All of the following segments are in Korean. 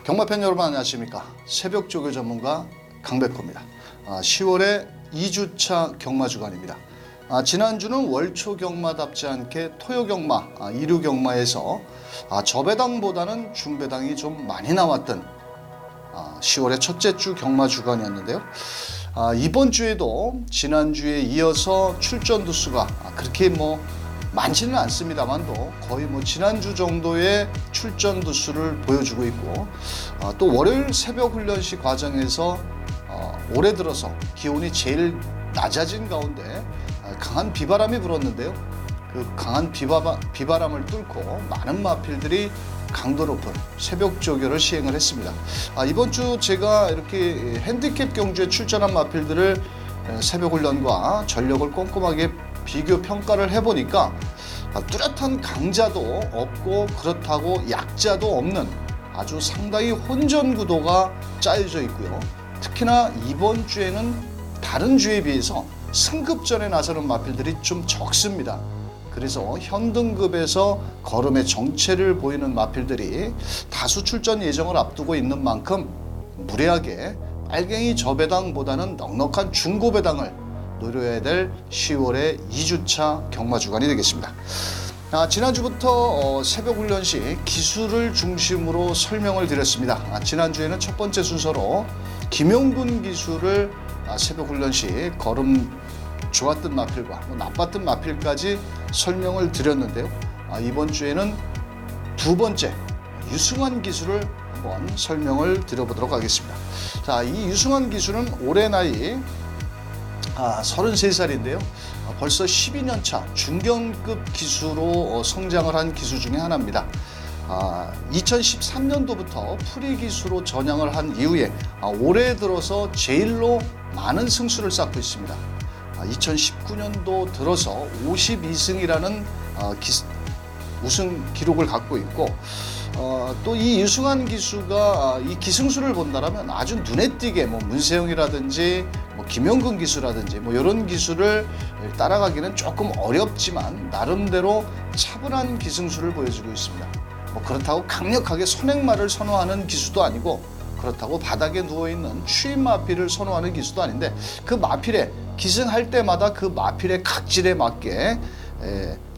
경마팬 여러분 안녕하십니까. 새벽 조교 전문가 강백호입니다. 10월의 2주차 경마 주간입니다. 지난주는 월초 경마답지 않게 토요 경마, 일요 경마에서 저배당보다는 중배당이 좀 많이 나왔던 10월의 첫째 주 경마 주간이었는데요. 이번 주에도 지난주에 이어서 출전 두수가 그렇게 많지는 않습니다만도 거의 지난주 정도의 출전 두수를 보여주고 있고, 또 월요일 새벽 훈련 시 과정에서 올해 들어서 기온이 제일 낮아진 가운데 강한 비바람이 불었는데요. 그 강한 비바람을 뚫고 많은 마필들이 강도 높은 새벽 조교를 시행을 했습니다. 이번 주 제가 이렇게 핸디캡 경주에 출전한 마필들을 새벽 훈련과 전력을 꼼꼼하게 비교 평가를 해보니까 뚜렷한 강자도 없고 그렇다고 약자도 없는 아주 상당히 혼전 구도가 짜여져 있고요. 특히나 이번 주에는 다른 주에 비해서 승급전에 나서는 마필들이 좀 적습니다. 그래서 현등급에서 걸음의 정체를 보이는 마필들이 다수 출전 예정을 앞두고 있는 만큼 무리하게 빨갱이 저배당보다는 넉넉한 중고배당을 노려야 될 10월의 2주차 경마 주간이 되겠습니다. 지난주부터 새벽 훈련 시 기술을 중심으로 설명을 드렸습니다. 지난주에는 첫 번째 순서로 김용군 기술을 새벽 훈련 시 걸음 좋았던 마필과 나빴던 마필까지 설명을 드렸는데요. 이번 주에는 두 번째 유승환 기술을 한번 설명을 드려보도록 하겠습니다. 이 유승환 기술은 올해 나이 33살인데요. 벌써 12년 차 중견급 기수로 성장을 한 기수 중에 하나입니다. 2013년도부터 프리 기수로 전향을 한 이후에 올해 들어서 제일로 많은 승수를 쌓고 있습니다. 2019년도 들어서 52승이라는 우승 기록을 갖고 있고, 또 이 유승환 기수가 이 기승수를 본다라면 아주 눈에 띄게 문세영이라든지 김영근 기수라든지 이런 기수를 따라가기는 조금 어렵지만 나름대로 차분한 기승수를 보여주고 있습니다. 그렇다고 강력하게 선행마를 선호하는 기수도 아니고, 그렇다고 바닥에 누워있는 추임 마필을 선호하는 기수도 아닌데, 그 마필에 기승할 때마다 그 마필의 각질에 맞게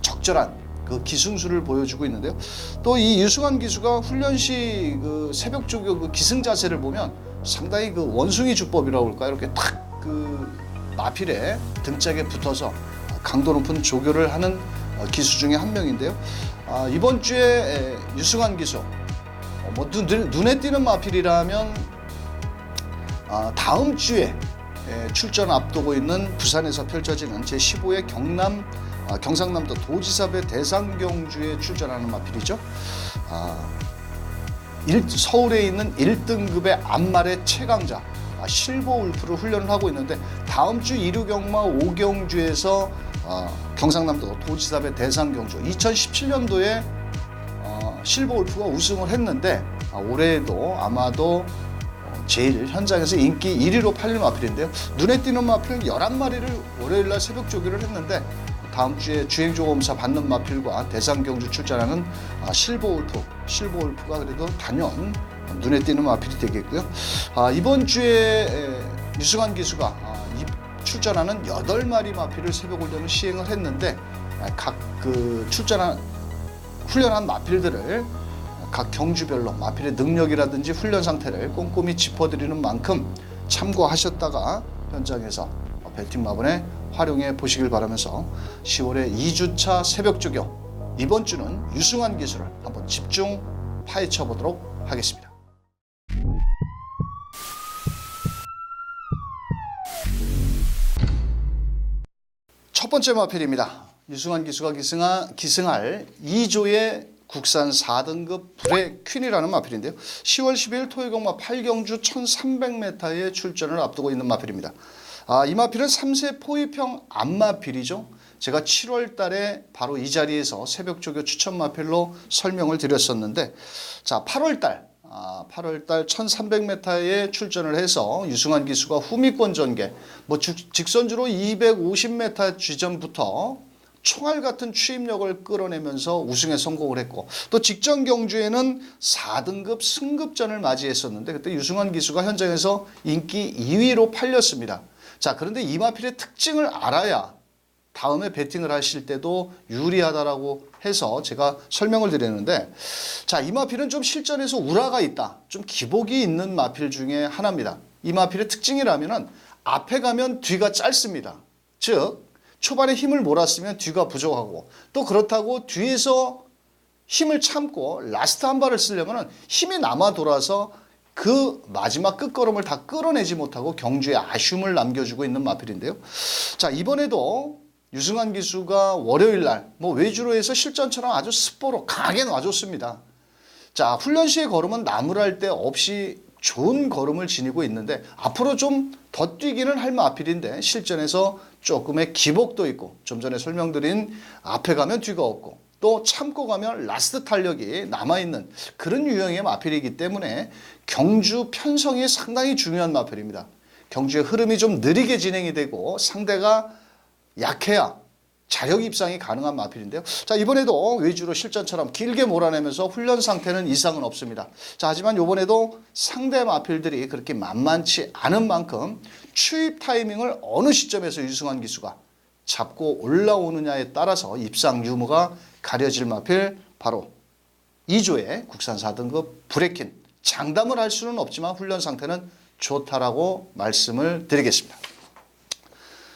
적절한 그 기승수를 보여주고 있는데요. 또 이 유승환 기수가 훈련 시 그 새벽 조교 그 기승 자세를 보면 상당히 그 원숭이 주법이라고 할까요? 이렇게 탁 그 마필에 등짝에 붙어서 강도 높은 조교를 하는 기수 중에 한 명인데요. 이번 주에 유승환 기수 눈에 띄는 마필이라면 다음 주에 출전 앞두고 있는 부산에서 펼쳐지는 제15회 경상남도 도지사배 대상경주에 출전하는 마필이죠. 서울에 있는 1등급의 안말의 최강자 실버 울프를 훈련을 하고 있는데, 다음 주 이류경마 5경주에서 경상남도 도지사배 대상경주 2017년도에 실버 울프가 우승을 했는데, 올해도 아마도 제일 현장에서 인기 1위로 팔릴 마필인데요. 눈에 띄는 마필 11마리를 월요일날 새벽 조교를 했는데, 다음 주에 주행조검사 받는 마필과 대상경주 출전하는 실버 울프가 그래도 단연 눈에 띄는 마필이 되겠고요. 이번 주에 유승환 기수가 출전하는 8마리 마필을 새벽 훈련을 시행을 했는데, 각 훈련한 마필들을 각 경주별로 마필의 능력이라든지 훈련 상태를 꼼꼼히 짚어드리는 만큼 참고하셨다가 현장에서 배팅 마번에 활용해 보시길 바라면서 10월의 2주차 새벽 조교, 이번 주는 유승환 기술을 한번 집중 파헤쳐 보도록 하겠습니다. 첫 번째 마필입니다. 유승환 기수가 기승할 2조의 국산 4등급 불의 퀸이라는 마필인데요. 10월 12일 토요경마 8경주 1300m에 출전을 앞두고 있는 마필입니다. 이 마필은 3세 포입형 암마필이죠. 제가 7월 달에 바로 이 자리에서 새벽 조교 추천 마필로 설명을 드렸었는데, 8월 달 1300m에 출전을 해서 유승환 기수가 후미권 전개, 직선주로 250m 지점부터 총알 같은 추임력을 끌어내면서 우승에 성공을 했고, 또 직전 경주에는 4등급 승급전을 맞이했었는데 그때 유승환 기수가 현장에서 인기 2위로 팔렸습니다. 자, 그런데 이 마필의 특징을 알아야 다음에 배팅을 하실 때도 유리하다라고 해서 제가 설명을 드렸는데, 자, 이 마필은 좀 실전에서 우라가 있다, 좀 기복이 있는 마필 중에 하나입니다. 이 마필의 특징이라면은 앞에 가면 뒤가 짧습니다. 즉 초반에 힘을 몰았으면 뒤가 부족하고, 또 그렇다고 뒤에서 힘을 참고 라스트 한 발을 쓰려면 힘이 남아 돌아서 그 마지막 끝걸음을 다 끌어내지 못하고 경주에 아쉬움을 남겨주고 있는 마필인데요. 자, 이번에도 유승환 기수가 월요일날 외주로 해서 실전처럼 아주 스포로 강하게 놔줬습니다. 자, 훈련 시의 걸음은 나무랄 데 없이 좋은 걸음을 지니고 있는데 앞으로 좀 더 뛰기는 할 마필인데 실전에서 조금의 기복도 있고, 좀 전에 설명드린 앞에 가면 뒤가 없고 또 참고 가면 라스트 탄력이 남아있는 그런 유형의 마필이기 때문에 경주 편성이 상당히 중요한 마필입니다. 경주의 흐름이 좀 느리게 진행이 되고 상대가 약해야 자력 입상이 가능한 마필인데요. 자, 이번에도 외주로 실전처럼 길게 몰아내면서 훈련 상태는 이상은 없습니다. 자, 하지만 이번에도 상대 마필들이 그렇게 만만치 않은 만큼 추입 타이밍을 어느 시점에서 유승환 기수가 잡고 올라오느냐에 따라서 입상 유무가 가려질 마필, 바로 2조의 국산 4등급 브레킨. 장담을 할 수는 없지만 훈련 상태는 좋다라고 말씀을 드리겠습니다.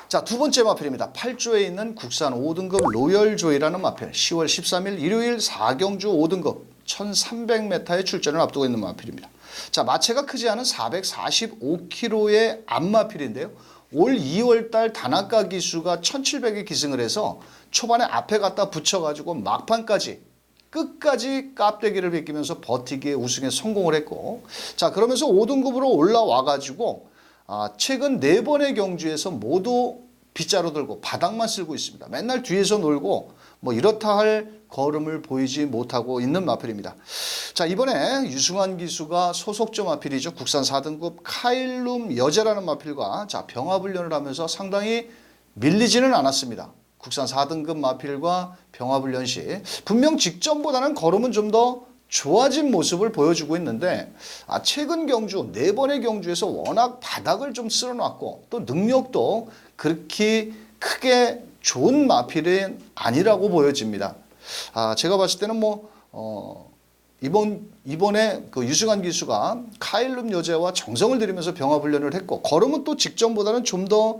자, 두 번째 마필입니다. 8조에 있는 국산 5등급 로열조이라는 마필. 10월 13일 일요일 4경주 5등급 1300m의 출전을 앞두고 있는 마필입니다. 자, 마체가 크지 않은 445kg의 앞마필인데요. 올 2월달 다나카 기수가 1700에 기승을 해서 초반에 앞에 갖다 붙여가지고 막판까지 끝까지 깝대기를 베끼면서 버티기에 우승에 성공을 했고, 자, 그러면서 5등급으로 올라와가지고 최근 4번의 경주에서 모두 빗자루 들고 바닥만 쓸고 있습니다. 맨날 뒤에서 놀고 이렇다 할 걸음을 보이지 못하고 있는 마필입니다. 자, 이번에 유승환 기수가 소속조 마필이죠. 국산 4등급 카일룸 여제라는 마필과 병합훈련을 하면서 상당히 밀리지는 않았습니다. 국산 4등급 마필과 병합훈련 시 분명 직전보다는 걸음은 좀 더 좋아진 모습을 보여주고 있는데, 최근 경주 4번의 경주에서 워낙 바닥을 좀 쓸어놨고 또 능력도 그렇게 크게 좋은 마필은 아니라고 보여집니다. 제가 봤을 때는 이번에 그 유승환 기수가 카일룸 여제와 정성을 들이면서 병합훈련을 했고, 걸음은 또 직전보다는 좀 더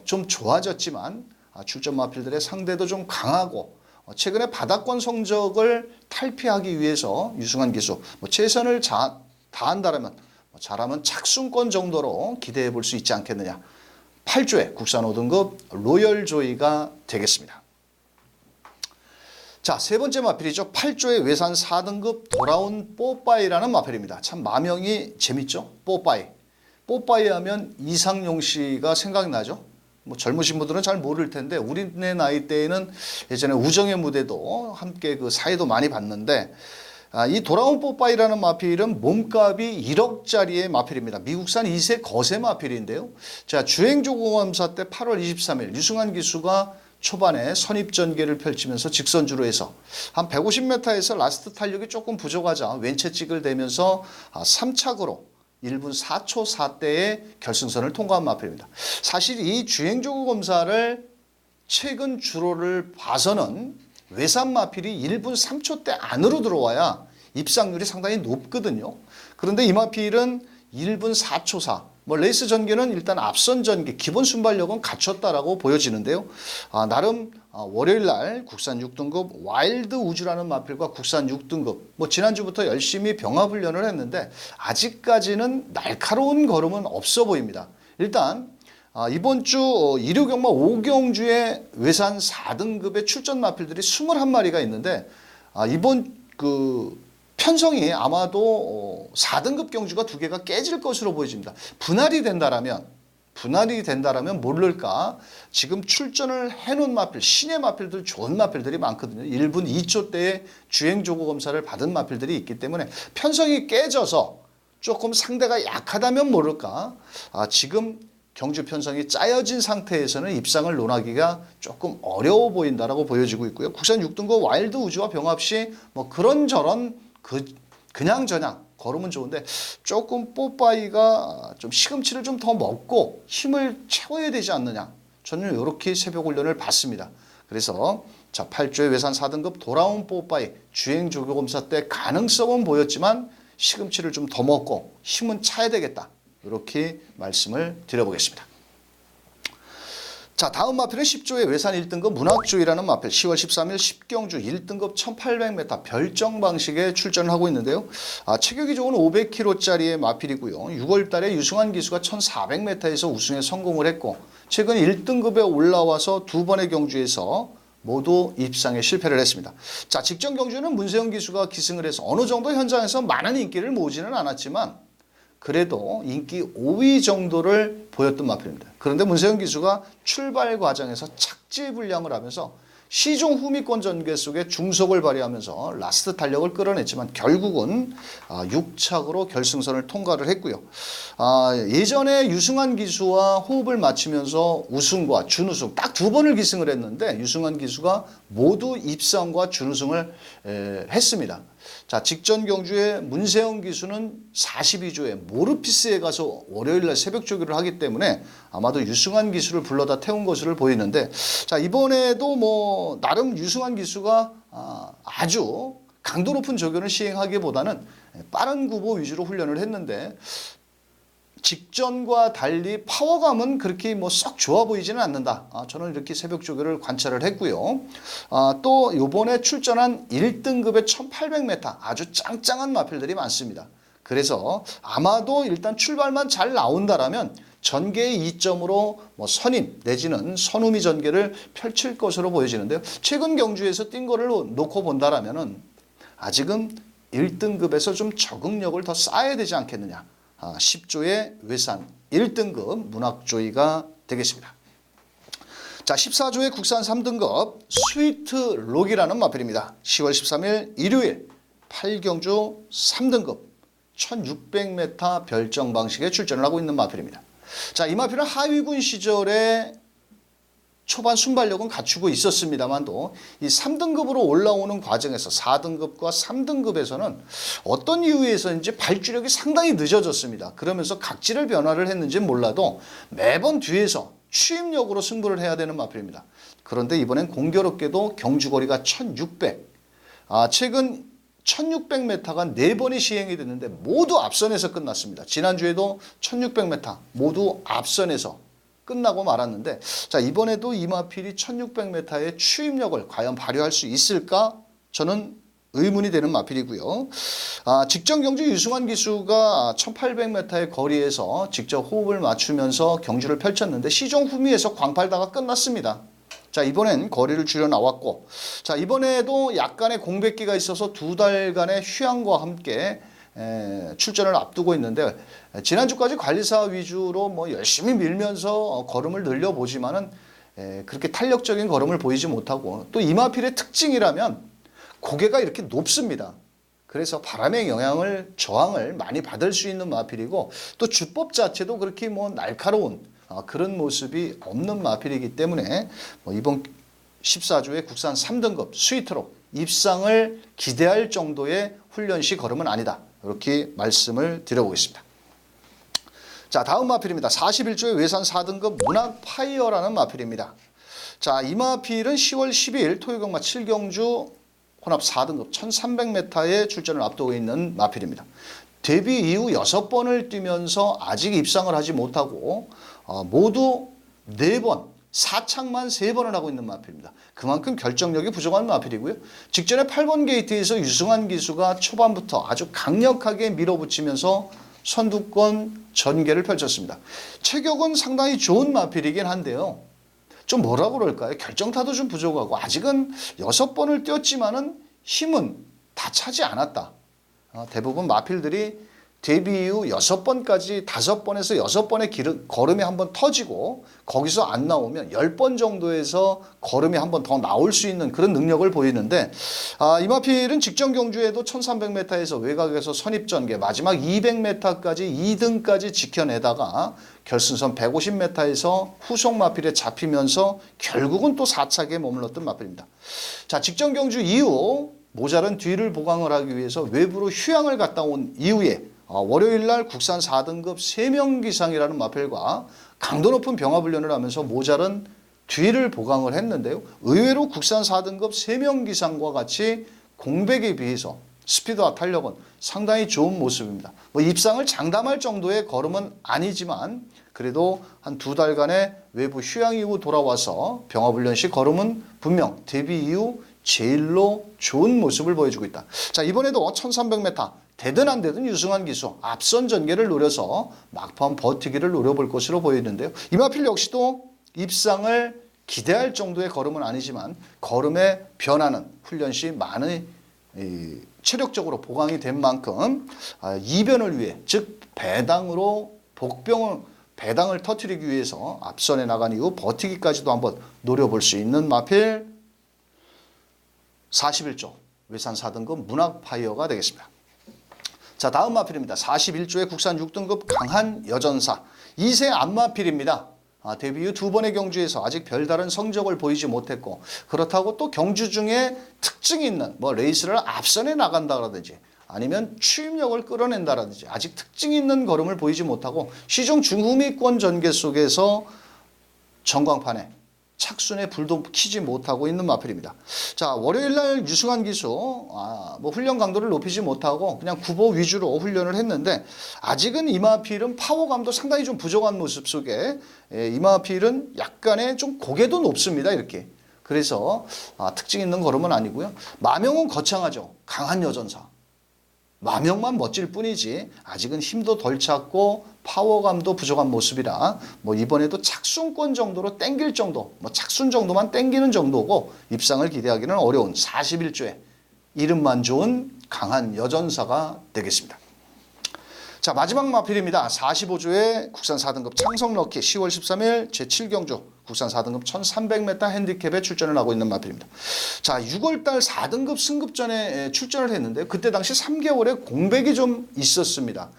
좀 좋아졌지만 출전 마필들의 상대도 좀 강하고, 최근에 바닥권 성적을 탈피하기 위해서 유승환 기수 최선을 다한다면 잘하면 착순권 정도로 기대해 볼 수 있지 않겠느냐. 8조의 국산 5등급 로열조이가 되겠습니다. 자, 세 번째 마필이죠. 8조의 외산 4등급 돌아온 뽀빠이라는 마필입니다. 참 마명이 재밌죠. 뽀빠이. 뽀빠이 하면 이상용 씨가 생각나죠. 젊으신 분들은 잘 모를 텐데 우리네 나이 때에는 예전에 우정의 무대도 함께 그 사회도 많이 봤는데, 이 돌아온 뽀빠이라는 마필은 몸값이 1억짜리의 마필입니다. 미국산 2세 거세 마필인데요. 자, 주행조공검사 때 8월 23일 유승환 기수가 초반에 선입전개를 펼치면서 직선주로 해서 한 150m에서 라스트 탄력이 조금 부족하자 왼채찍을 대면서 3착으로 1분 4초 4대의 결승선을 통과한 마필입니다. 사실 이 주행조구 검사를 최근 주로를 봐서는 외산 마필이 1분 3초대 안으로 들어와야 입상률이 상당히 높거든요. 그런데 이 마필은 1분 4초 4. 레이스 전개는 일단 앞선 전개, 기본 순발력은 갖췄다라고 보여지는데요. 나름 월요일 날 국산 6등급 와일드 우주라는 마필과 국산 6등급 지난주부터 열심히 병합훈련을 했는데 아직까지는 날카로운 걸음은 없어 보입니다. 일단 이번 주 일요경마 5경주에 외산 4등급의 출전 마필들이 21마리가 있는데, 이번 편성이 아마도 4등급 경주가 2개가 깨질 것으로 보여집니다. 분할이 된다라면 모를까, 지금 출전을 해놓은 마필, 신의 마필들, 좋은 마필들이 많거든요. 1분 2초대의 주행조구 검사를 받은 마필들이 있기 때문에 편성이 깨져서 조금 상대가 약하다면 모를까, 지금 경주 편성이 짜여진 상태에서는 입상을 논하기가 조금 어려워 보인다라고 보여지고 있고요. 국산 6등급 와일드 우즈와 병합 시 뭐 그런저런 그냥저냥 걸으면 좋은데 조금 뽀빠이가 좀 시금치를 좀 더 먹고 힘을 채워야 되지 않느냐. 저는 이렇게 새벽 훈련을 받습니다. 그래서 자 8조의 외산 4등급 돌아온 뽀빠이 주행 조교 검사 때 가능성은 보였지만 시금치를 좀 더 먹고 힘은 차야 되겠다. 이렇게 말씀을 드려보겠습니다. 자 다음 마필은 10조의 외산 1등급 문학조이라는 마필 10월 13일 10경주 1등급 1800m 별정 방식에 출전을 하고 있는데요. 체격이 좋은 500kg짜리의 마필이고요. 6월 달에 유승환 기수가 1400m에서 우승에 성공을 했고 최근 1등급에 올라와서 두 번의 경주에서 모두 입상에 실패를 했습니다. 자 직전 경주는 문세영 기수가 기승을 해서 어느 정도 현장에서 많은 인기를 모으지는 않았지만 그래도 인기 5위 정도를 보였던 마필입니다. 그런데 문세영 기수가 출발 과정에서 착지불량을 하면서 시종 후미권 전개 속에 중속을 발휘하면서 라스트 탄력을 끌어냈지만 결국은 6착으로 결승선을 통과를 했고요. 예전에 유승환 기수와 호흡을 맞추면서 우승과 준우승 딱 두 번을 기승을 했는데 유승환 기수가 모두 입상과 준우승을 했습니다. 자 직전 경주에 문세영 기수는 42조에 모르피스에 가서 월요일날 새벽 조교를 하기 때문에 아마도 유승환 기수를 불러다 태운 것으로 보이는데 자 이번에도 뭐 나름 유승환 기수가 아주 강도 높은 조교를 시행하기보다는 빠른 구보 위주로 훈련을 했는데 직전과 달리 파워감은 그렇게 뭐 썩 좋아 보이지는 않는다. 저는 이렇게 새벽 조교를 관찰을 했고요. 또 이번에 출전한 1등급의 1800m 아주 짱짱한 마필들이 많습니다. 그래서 아마도 일단 출발만 잘 나온다라면 전개의 이점으로 뭐 선임 내지는 선우미 전개를 펼칠 것으로 보여지는데요. 최근 경주에서 뛴 거를 놓고 본다라면은 아직은 1등급에서 좀 적응력을 더 쌓아야 되지 않겠느냐. 10조의 외산 1등급 문학조이가 되겠습니다. 자 14조의 국산 3등급 스위트록이라는 마필입니다. 10월 13일 일요일 8경주 3등급 1600m 별정 방식에 출전을 하고 있는 마필입니다. 자, 이 마필은 하위군 시절에 초반 순발력은 갖추고 있었습니다만도 이 3등급으로 올라오는 과정에서 4등급과 3등급에서는 어떤 이유에서인지 발주력이 상당히 늦어졌습니다. 그러면서 각지를 변화를 했는지는 몰라도 매번 뒤에서 추임력으로 승부를 해야 되는 마필입니다. 그런데 이번엔 공교롭게도 경주거리가 1600. 최근 1600m가 4번이 시행이 됐는데 모두 앞선에서 끝났습니다. 지난주에도 1600m 모두 앞선에서 끝나고 말았는데 자 이번에도 이 마필이 1600m의 추임력을 과연 발휘할 수 있을까? 저는 의문이 되는 마필이고요. 직전 경주 유승환 기수가 1800m의 거리에서 직접 호흡을 맞추면서 경주를 펼쳤는데 시종 후미에서 광팔다가 끝났습니다. 자 이번엔 거리를 줄여 나왔고 자 이번에도 약간의 공백기가 있어서 두 달간의 휴양과 함께 출전을 앞두고 있는데 지난주까지 관리사 위주로 뭐 열심히 밀면서 걸음을 늘려보지만은 그렇게 탄력적인 걸음을 보이지 못하고 또 이마필의 특징이라면 고개가 이렇게 높습니다. 그래서 바람의 영향을 저항을 많이 받을 수 있는 마필이고 또 주법 자체도 그렇게 뭐 날카로운 그런 모습이 없는 마필이기 때문에 이번 14조의 국산 3등급 스위트록 입상을 기대할 정도의 훈련시 걸음은 아니다. 이렇게 말씀을 드려보겠습니다. 자 다음 마필입니다. 41조의 외산 4등급 문학 파이어라는 마필입니다. 자 이 마필은 10월 12일 토요경마 7경주 혼합 4등급 1300m의 출전을 앞두고 있는 마필입니다. 데뷔 이후 6번을 뛰면서 아직 입상을 하지 못하고 모두 4번 4착만 3번을 하고 있는 마필입니다. 그만큼 결정력이 부족한 마필이고요. 직전에 8번 게이트에서 유승환 기수가 초반부터 아주 강력하게 밀어붙이면서 선두권 전개를 펼쳤습니다. 체격은 상당히 좋은 마필이긴 한데요. 좀 뭐라고 그럴까요? 결정타도 좀 부족하고 아직은 6번을 뛰었지만은 힘은 다 차지 않았다. 대부분 마필들이 데뷔 이후 6번까지 5번에서 6번의 걸음이 한번 터지고 거기서 안 나오면 10번 정도에서 걸음이 한번 더 나올 수 있는 그런 능력을 보이는데 이마필은 직전 경주에도 1300m에서 외곽에서 선입전개 마지막 200m까지 2등까지 지켜내다가 결승선 150m에서 후속 마필에 잡히면서 결국은 또 4차기에 머물렀던 마필입니다. 자, 직전 경주 이후 모자른 뒤를 보강을 하기 위해서 외부로 휴양을 갔다 온 이후에 월요일날 국산 4등급 3명 기상이라는 마필과 강도 높은 병합훈련을 하면서 모자른 뒤를 보강을 했는데요. 의외로 국산 4등급 3명 기상과 같이 공백에 비해서 스피드와 탄력은 상당히 좋은 모습입니다. 입상을 장담할 정도의 걸음은 아니지만 그래도 한 2달간의 외부 휴양 이후 돌아와서 병합훈련 시 걸음은 분명 데뷔 이후 제일로 좋은 모습을 보여주고 있다. 자, 이번에도 1300m 되든 안 되든 유승환 기수 앞선 전개를 노려서 막판 버티기를 노려볼 것으로 보이는데요. 이마필 역시도 입상을 기대할 정도의 걸음은 아니지만 걸음의 변화는 훈련 시 많이 체력적으로 보강이 된 만큼 이변을 위해 즉 배당으로 배당을 터뜨리기 위해서 앞선에 나간 이후 버티기까지도 한번 노려볼 수 있는 마필 41조 외산 4등급 문학파이어가 되겠습니다. 자, 다음 마필입니다. 41조의 국산 6등급 강한 여전사 2세 안마필입니다. 데뷔 후 2번의 경주에서 아직 별다른 성적을 보이지 못했고 그렇다고 또 경주 중에 특징이 있는 레이스를 앞선에 나간다라든지 아니면 추임력을 끌어낸다라든지 아직 특징이 있는 걸음을 보이지 못하고 시종 중후미권 전개 속에서 전광판에 착순에 불도 켜지 못하고 있는 마필입니다. 자, 월요일날 유승환 기수 훈련 강도를 높이지 못하고 그냥 구보 위주로 훈련을 했는데 아직은 이 마필은 파워감도 상당히 좀 부족한 모습 속에 이 마필은 약간의 좀 고개도 높습니다. 이렇게. 그래서 특징 있는 걸음은 아니고요. 마명은 거창하죠. 강한 여전사. 마명만 멋질 뿐이지 아직은 힘도 덜 찼고 파워감도 부족한 모습이라 이번에도 착순권 정도로 땡길 정도 착순 정도만 땡기는 정도고 입상을 기대하기는 어려운 41조의 이름만 좋은 강한 여전사가 되겠습니다. 자, 마지막 마필입니다. 45조의 국산 4등급 창성럭키 10월 13일 제7경주 국산 4등급 1300m 핸디캡에 출전을 하고 있는 마필입니다. 자, 6월달 4등급 승급전에 출전을 했는데 그때 당시 3개월의 공백이 좀 있었습니다.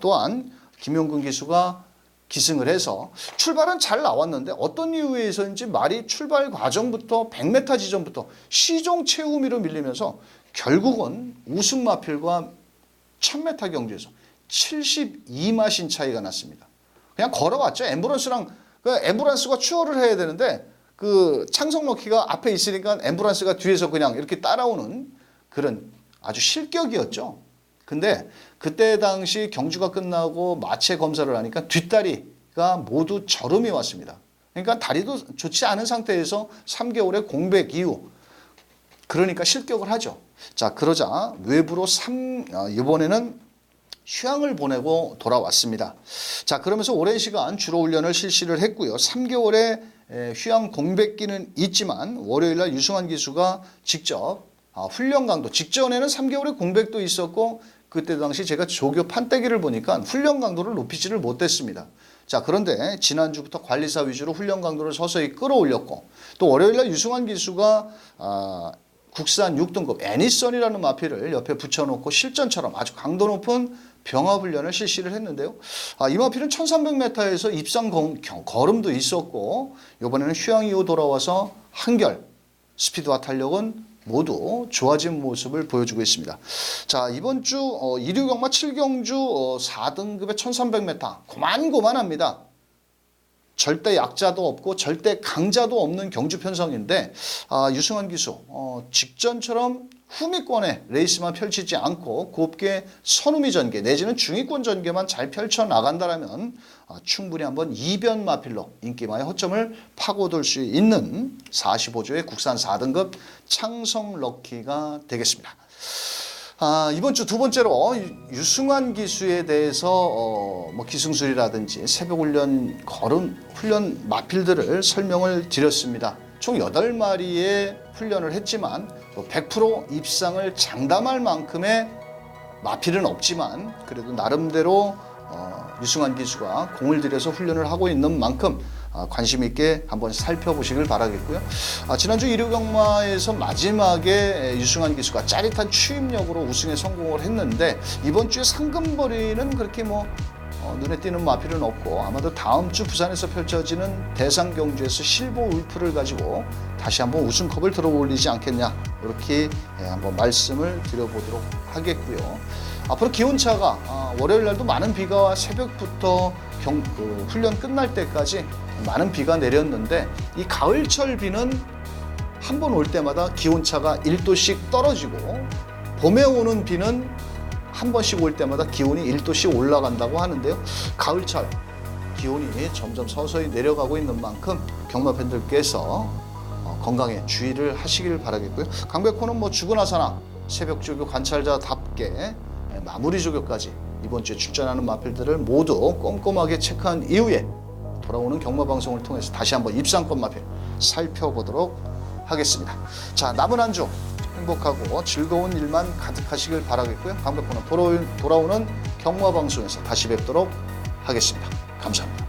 또한 김용근 기수가 기승을 해서 출발은 잘 나왔는데 어떤 이유에서인지 말이 출발 과정부터 100m 지점부터 시종 최후미로 밀리면서 결국은 우승 마필과 1000m 경주에서 72마신 차이가 났습니다. 그냥 걸어왔죠. 앰뷸런스가 추월을 해야 되는데 그 창성럭키가 앞에 있으니까 앰뷸런스가 뒤에서 그냥 이렇게 따라오는 그런 아주 실격이었죠. 근데 그때 당시 경주가 끝나고 마체 검사를 하니까 뒷다리가 모두 저름이 왔습니다. 그러니까 다리도 좋지 않은 상태에서 3개월의 공백 이후 그러니까 실격을 하죠. 자, 그러자 외부로 이번에는 휴양을 보내고 돌아왔습니다. 자, 그러면서 오랜 시간 주로 훈련을 실시를 했고요. 3개월의 휴양 공백기는 있지만 월요일날 유승환 기수가 직접 훈련 강도 직전에는 3개월의 공백도 있었고 그때 당시 제가 조교 판때기를 보니까 훈련 강도를 높이지를 못했습니다. 자, 그런데 지난주부터 관리사 위주로 훈련 강도를 서서히 끌어올렸고 또 월요일날 유승환 기수가 국산 6등급 애니선이라는 마필을 옆에 붙여놓고 실전처럼 아주 강도 높은 병합훈련을 실시를 했는데요. 이 마필은 1300m에서 입상 걸음도 있었고 이번에는 휴양 이후 돌아와서 한결 스피드와 탄력은 모두 좋아진 모습을 보여주고 있습니다. 자, 이번 주 1류 경마 7경주 4등급의 1300m 고만고만합니다. 절대 약자도 없고 절대 강자도 없는 경주 편성인데 유승환 기수 직전처럼 후미권에 레이스만 펼치지 않고 곱게 선후미 전개 내지는 중위권 전개만 잘 펼쳐나간다면 충분히 한번 이변 마필로 인기마의 허점을 파고들 수 있는 45조의 국산 4등급 창성럭키가 되겠습니다. 이번 주 두 번째로 유승환 기수에 대해서 기승술이라든지 새벽훈련 훈련 마필들을 설명을 드렸습니다. 총 8마리의 훈련을 했지만 100% 입상을 장담할 만큼의 마필은 없지만 그래도 나름대로 유승환 기수가 공을 들여서 훈련을 하고 있는 만큼 관심 있게 한번 살펴보시길 바라겠고요. 지난주 일요경마에서 마지막에 유승환 기수가 짜릿한 추임력으로 우승에 성공을 했는데 이번 주에 상금벌이는 그렇게 눈에 띄는 마필은 없고 아마도 다음 주 부산에서 펼쳐지는 대상경주에서 실버 울프를 가지고 다시 한번 우승컵을 들어올리지 않겠냐 이렇게 한번 말씀을 드려보도록 하겠고요. 앞으로 기온차가 월요일 날도 많은 비가 새벽부터 훈련 끝날 때까지 많은 비가 내렸는데 이 가을철 비는 한 번 올 때마다 기온차가 1도씩 떨어지고 봄에 오는 비는 한 번씩 올 때마다 기온이 1도씩 올라간다고 하는데요. 가을철 기온이 점점 서서히 내려가고 있는 만큼 경마 팬들께서 건강에 주의를 하시길 바라겠고요. 강백호는 죽고 나서나 새벽 조교 관찰자답게 마무리 조교까지 이번 주에 출전하는 마필들을 모두 꼼꼼하게 체크한 이후에 돌아오는 경마 방송을 통해서 다시 한번 입상권 마필 살펴보도록 하겠습니다. 자, 남은 한 주 행복하고 즐거운 일만 가득하시길 바라겠고요. 강백호는 돌아오는 경마 방송에서 다시 뵙도록 하겠습니다. 감사합니다.